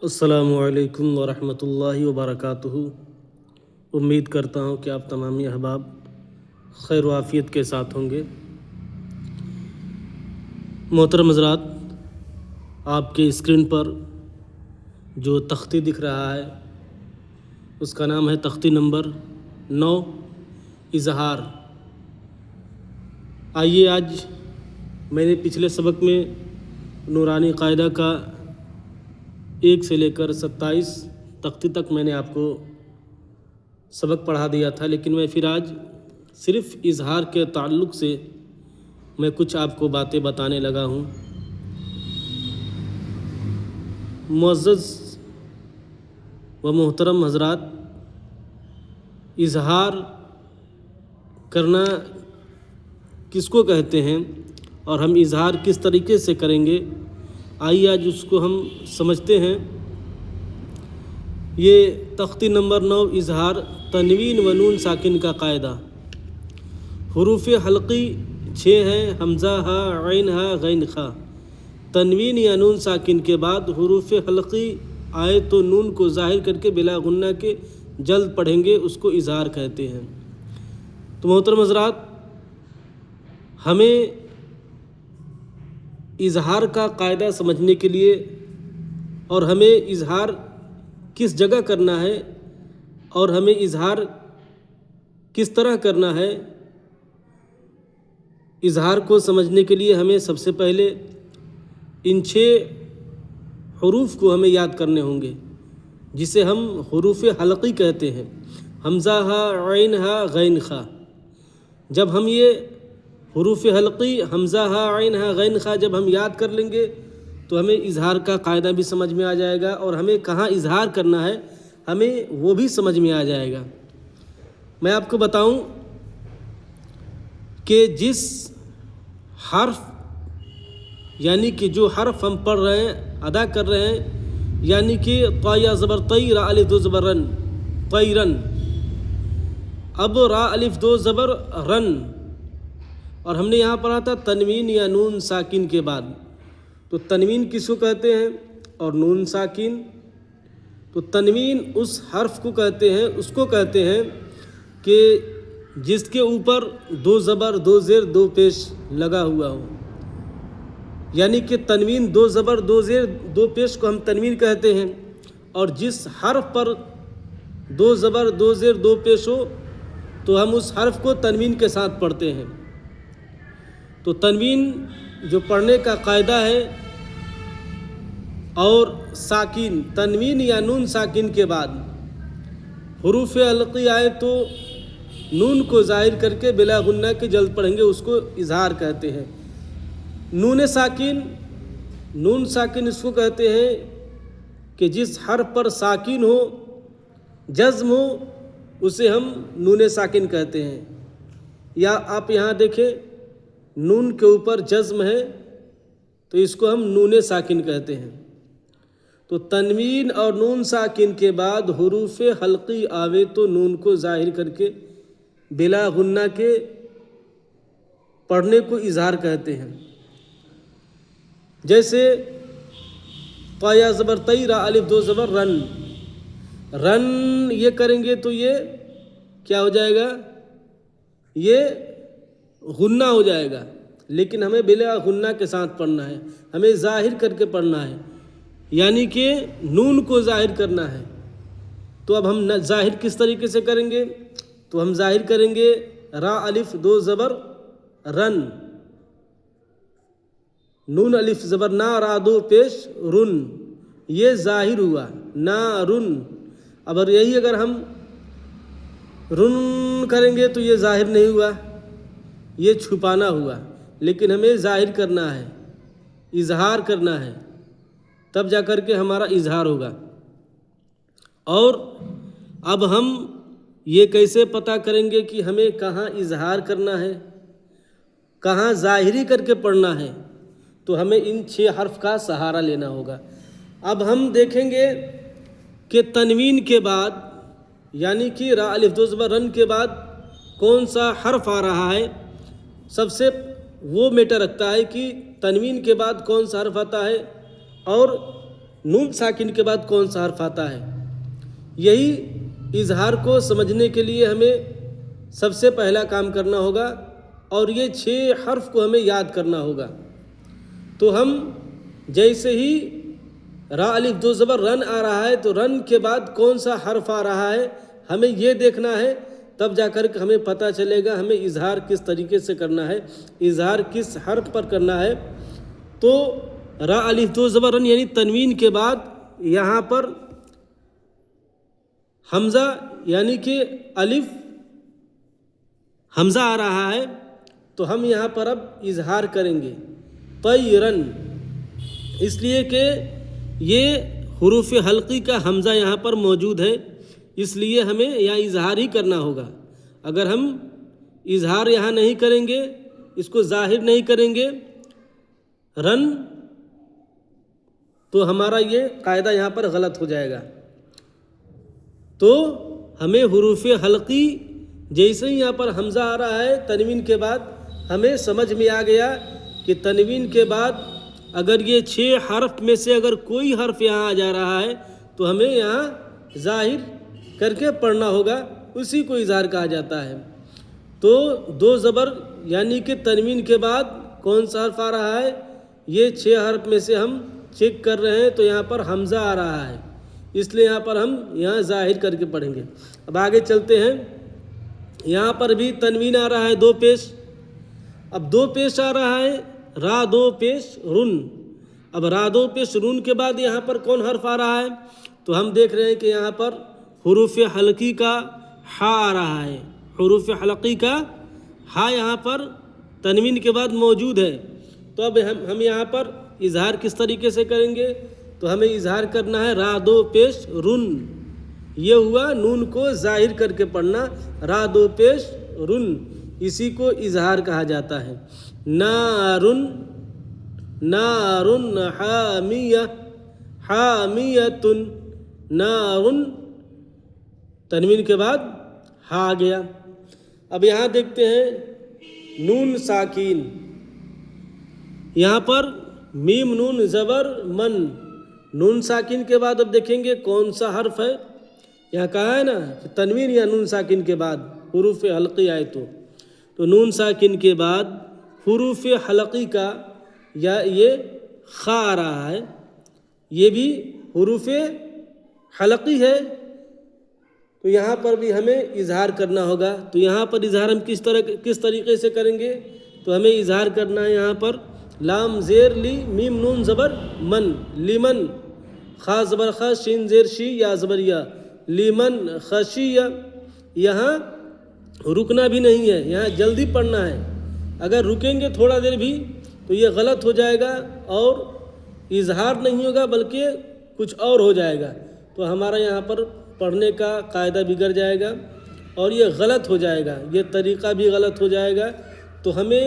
السلام علیکم ورحمۃ اللہ وبرکاتہ۔ امید کرتا ہوں کہ آپ تمامی احباب خیر و عافیت کے ساتھ ہوں گے۔ محترم حضرات، آپ کے اسکرین پر جو تختی دکھ رہا ہے اس کا نام ہے تختی نمبر 9، اظہار۔ آئیے، آج میں نے پچھلے سبق میں نورانی قاعدہ کا 1 سے لے کر 27 تختی تک میں نے آپ کو سبق پڑھا دیا تھا، لیکن میں پھر آج صرف اظہار کے تعلق سے میں کچھ آپ کو باتیں بتانے لگا ہوں۔ معزز و محترم حضرات، اظہار کرنا کس کو کہتے ہیں اور ہم اظہار کس طریقے سے کریں گے، آئیے آج اس کو ہم سمجھتے ہیں۔ یہ تختی نمبر 9، اظہار، تنوین و نون ساکن کا قاعدہ۔ حروف حلقی 6 ہیں: حمزہ، ہا، عین، ہا، غین، خا۔ تنوین یا نون ساکن کے بعد حروف حلقی آئے تو نون کو ظاہر کر کے بلا غنہ کے جلد پڑھیں گے، اس کو اظہار کہتے ہیں۔ تو محترم حضرات، ہمیں اظہار کا قاعدہ سمجھنے کے لیے اور ہمیں اظہار کس جگہ کرنا ہے اور ہمیں اظہار کس طرح کرنا ہے، اظہار کو سمجھنے کے لیے ہمیں سب سے پہلے ان 6 حروف کو ہمیں یاد کرنے ہوں گے، جسے ہم حروف حلقی کہتے ہیں: حمزہ، ہا، عین، ہا، غین، خا۔ جب ہم یہ حروف حلقی حمزہ، ہا، عین، ہا، غین، خا جب ہم یاد کر لیں گے تو ہمیں اظہار کا قاعدہ بھی سمجھ میں آ جائے گا، اور ہمیں کہاں اظہار کرنا ہے ہمیں وہ بھی سمجھ میں آ جائے گا۔ میں آپ کو بتاؤں کہ جس حرف یعنی کہ جو حرف ہم پڑھ رہے ہیں، ادا کر رہے ہیں، یعنی کہ طا یا زبر طی، را الف دو زبر رن، طیرن۔ اب را الف دو زبر رن، اور ہم نے یہاں پڑھا تھا تنوین یا نون ساکن کے بعد۔ تو تنوین کس کو کہتے ہیں اور نون ساکن؟ تو تنوین اس حرف کو کہتے ہیں، اس کو کہتے ہیں کہ جس کے اوپر 2 زبر 2 زیر 2 پیش لگا ہوا ہو، یعنی کہ تنوین 2 زبر 2 زیر 2 پیش کو ہم تنوین کہتے ہیں، اور جس حرف پر 2 زبر 2 زیر 2 پیش ہو تو ہم اس حرف کو تنوین کے ساتھ پڑھتے ہیں۔ تو تنوین جو پڑھنے کا قاعدہ ہے، اور ساکن، تنوین یا نون ساکن کے بعد حروف حلقی آئے تو نون کو ظاہر کر کے بلا غنہ کے جلد پڑھیں گے، اس کو اظہار کہتے ہیں۔ نون ساکن، نون ساکن اس کو کہتے ہیں کہ جس حرف پر ساکن ہو، جزم ہو، اسے ہم نون ساکن کہتے ہیں۔ یا آپ یہاں دیکھیں، نون کے اوپر جزم ہے تو اس کو ہم نون ساکن کہتے ہیں۔ تو تنوین اور نون ساکن کے بعد حروف حلقی آوے تو نون کو ظاہر کر کے بلا غنہ کے پڑھنے کو اظہار کہتے ہیں۔ جیسے طا یا زبر طی، را الف دو زبر رن، رن یہ کریں گے تو یہ کیا ہو جائے گا؟ یہ غنہ ہو جائے گا، لیکن ہمیں بلا غنہ کے ساتھ پڑھنا ہے، ہمیں ظاہر کر کے پڑھنا ہے، یعنی کہ نون کو ظاہر کرنا ہے۔ تو اب ہم ظاہر کس طریقے سے کریں گے؟ تو ہم ظاہر کریں گے را الف دو زبر رن، نون الف زبر نا، را دو پیش رن، یہ ظاہر ہوا نا رن۔ اب یہی اگر ہم رن کریں گے تو یہ ظاہر نہیں ہوا، یہ چھپانا ہوا، لیکن ہمیں ظاہر کرنا ہے، اظہار کرنا ہے، تب جا کر کے ہمارا اظہار ہوگا۔ اور اب ہم یہ کیسے پتہ کریں گے کہ ہمیں کہاں اظہار کرنا ہے، کہاں ظاہری کر کے پڑھنا ہے؟ تو ہمیں ان 6 حرف کا سہارا لینا ہوگا۔ اب ہم دیکھیں گے کہ تنوین کے بعد، یعنی کہ را الف دو زبر رن کے بعد کون سا حرف آ رہا ہے۔ سب سے وہ میٹر رکھتا ہے کہ تنوین کے بعد کون سا حرف آتا ہے اور نون ساکن کے بعد کون سا حرف آتا ہے. یہی اظہار کو سمجھنے کے لیے ہمیں سب سے پہلا کام کرنا ہوگا اور یہ 6 حرف کو ہمیں یاد کرنا ہوگا. تو ہم جیسے ہی را الف دو زبر رن آ رہا ہے تو رن کے بعد کون سا حرف آ رہا ہے ہمیں یہ دیکھنا ہے، تب جا کر ہمیں پتہ چلے گا ہمیں اظہار کس طریقے سے کرنا ہے، اظہار کس حرف پر کرنا ہے. تو را الف دو زبر رن یعنی تنوین کے بعد یہاں پر حمزہ یعنی کہ الف حمزہ آ رہا ہے تو ہم یہاں پر اب اظہار کریں گے طیرن، اس لیے کہ یہ حروف حلقی کا حمزہ یہاں پر موجود ہے، اس لیے ہمیں یہاں اظہار ہی کرنا ہوگا. اگر ہم اظہار یہاں نہیں کریں گے، اس کو ظاہر نہیں کریں گے رن، تو ہمارا یہ قاعدہ یہاں پر غلط ہو جائے گا. تو ہمیں حروف حلقی جیسے ہی یہاں پر حمزہ آ رہا ہے تنوین کے بعد ہمیں سمجھ میں آ گیا کہ تنوین کے بعد اگر یہ 6 حرف میں سے اگر کوئی حرف یہاں آ جا رہا ہے تو ہمیں یہاں ظاہر کر کے پڑھنا ہوگا، اسی کو اظہار کہا جاتا ہے. تو 2 زبر یعنی کہ تنوین کے بعد کون سا حرف آ رہا ہے، یہ 6 حرف میں سے ہم چیک کر رہے ہیں تو یہاں پر حمزہ آ رہا ہے، اس لیے یہاں پر ہم یہاں ظاہر کر کے پڑھیں گے. اب آگے چلتے ہیں. یہاں پر بھی تنوین آ رہا ہے 2 پیش. اب 2 پیش آ رہا ہے را 2 پیش رن. اب را 2 پیش رن کے بعد یہاں پر کون حرف آ رہا ہے، تو ہم دیکھ رہے ہیں کہ یہاں پر حروف حلقی کا ہا آ رہا ہے. حروف حلقی کا ہا یہاں پر تنوین کے بعد موجود ہے. تو اب ہم یہاں پر اظہار کس طریقے سے کریں گے، تو ہمیں اظہار کرنا ہے را 2 پیش رن. یہ ہوا نون کو ظاہر کر کے پڑھنا، را 2 پیش رن، اسی کو اظہار کہا جاتا ہے. نارن نارن حامیہ حامیتن نارن، تنوین کے بعد ہا آ گیا. اب یہاں دیکھتے ہیں نون ساکین. یہاں پر میم نون زبر من، نون ساکین کے بعد اب دیکھیں گے کون سا حرف ہے. یہاں کہا ہے نا کہ تنوین یا نون ساکین کے بعد حروف حلقی آئے تو نون ساکین کے بعد حروف حلقی کا یا یہ خا آ رہا ہے، یہ بھی حروف حلقی ہے، تو یہاں پر بھی ہمیں اظہار کرنا ہوگا. تو یہاں پر اظہار ہم کس طریقے سے کریں گے، تو ہمیں اظہار کرنا ہے یہاں پر لام زیر لی میم نون زبر من لیمن، خا زبر خا شین زیر شی یا زبر یا لیمن خشیہ. یہاں رکنا بھی نہیں ہے، یہاں جلدی پڑھنا ہے. اگر رکیں گے تھوڑا دیر بھی تو یہ غلط ہو جائے گا اور اظہار نہیں ہوگا بلکہ کچھ اور ہو جائے گا، تو ہمارا یہاں پر پڑھنے کا قاعدہ بگڑ جائے گا اور یہ غلط ہو جائے گا، یہ طریقہ بھی غلط ہو جائے گا. تو ہمیں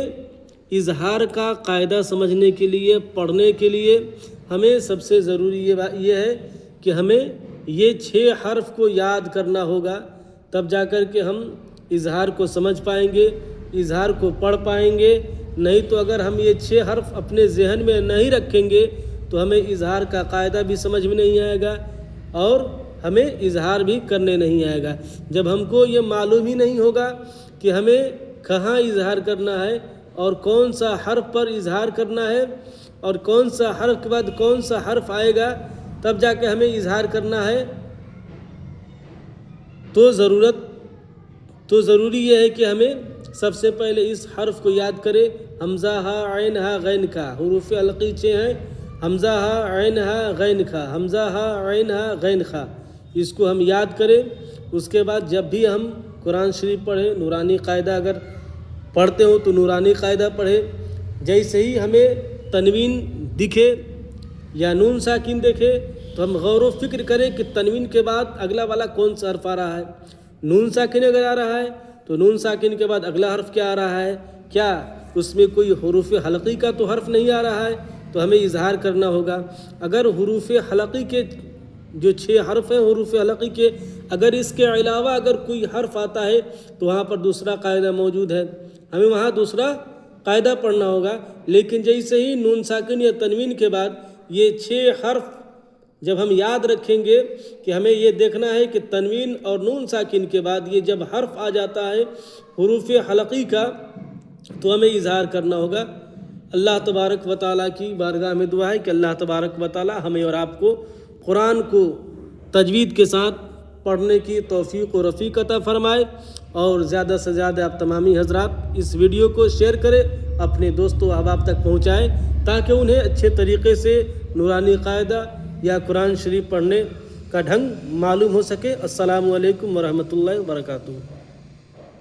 اظہار کا قاعدہ سمجھنے کے لیے، پڑھنے کے لیے ہمیں سب سے ضروری یہ ہے کہ ہمیں یہ 6 حرف کو یاد کرنا ہوگا، تب جا کر کے ہم اظہار کو سمجھ پائیں گے، اظہار کو پڑھ پائیں گے. نہیں تو اگر ہم یہ 6 حرف اپنے ذہن میں نہیں رکھیں گے تو ہمیں اظہار کا قاعدہ بھی سمجھ میں نہیں آئے گا اور ہمیں اظہار بھی کرنے نہیں آئے گا. جب ہم کو یہ معلوم ہی نہیں ہوگا کہ ہمیں کہاں اظہار کرنا ہے اور کون سا حرف پر اظہار کرنا ہے اور کون سا حرف کے بعد کون سا حرف آئے گا تب جا کے ہمیں اظہار کرنا ہے، تو ضروری یہ ہے کہ ہمیں سب سے پہلے اس حرف کو یاد کرے. حمزہ ہا عین ہا غین کھا، حروف حلقی 6 ہیں، حمزہ ہا عین ہا غین کھا، حمزہ ہا عین ہا غین کھا، اس کو ہم یاد کریں. اس کے بعد جب بھی ہم قرآن شریف پڑھیں، نورانی قاعدہ اگر پڑھتے ہوں تو نورانی قاعدہ پڑھیں. جیسے ہی ہمیں تنوین دکھے یا نون ساکن دیکھے تو ہم غور و فکر کریں کہ تنوین کے بعد اگلا والا کون سا حرف آ رہا ہے. نون ساکن اگر آ رہا ہے تو نون ساکن کے بعد اگلا حرف کیا آ رہا ہے، کیا اس میں کوئی حروف حلقی کا تو حرف نہیں آ رہا ہے، تو ہمیں اظہار کرنا ہوگا. اگر حروف حلقی کے جو 6 حرف ہیں حروف حلقی کے، اگر اس کے علاوہ اگر کوئی حرف آتا ہے تو وہاں پر دوسرا قاعدہ موجود ہے، ہمیں وہاں دوسرا قاعدہ پڑھنا ہوگا. لیکن جیسے ہی نون ساکن یا تنوین کے بعد یہ 6 حرف جب ہم یاد رکھیں گے کہ ہمیں یہ دیکھنا ہے کہ تنوین اور نون ساکن کے بعد یہ جب حرف آ جاتا ہے حروف حلقی کا تو ہمیں اظہار کرنا ہوگا۔ اللہ تبارک و تعالیٰ کی بارگاہ میں دعا ہے کہ اللہ تبارک و تعالیٰ ہمیں اور آپ کو قرآن کو تجوید کے ساتھ پڑھنے کی توفیق و رفیق عطا فرمائے، اور زیادہ سے زیادہ آپ تمامی حضرات اس ویڈیو کو شیئر کریں، اپنے دوستوں احباب تک پہنچائیں تاکہ انہیں اچھے طریقے سے نورانی قاعدہ یا قرآن شریف پڑھنے کا ڈھنگ معلوم ہو سکے۔ السلام علیکم ورحمۃ اللہ وبرکاتہ۔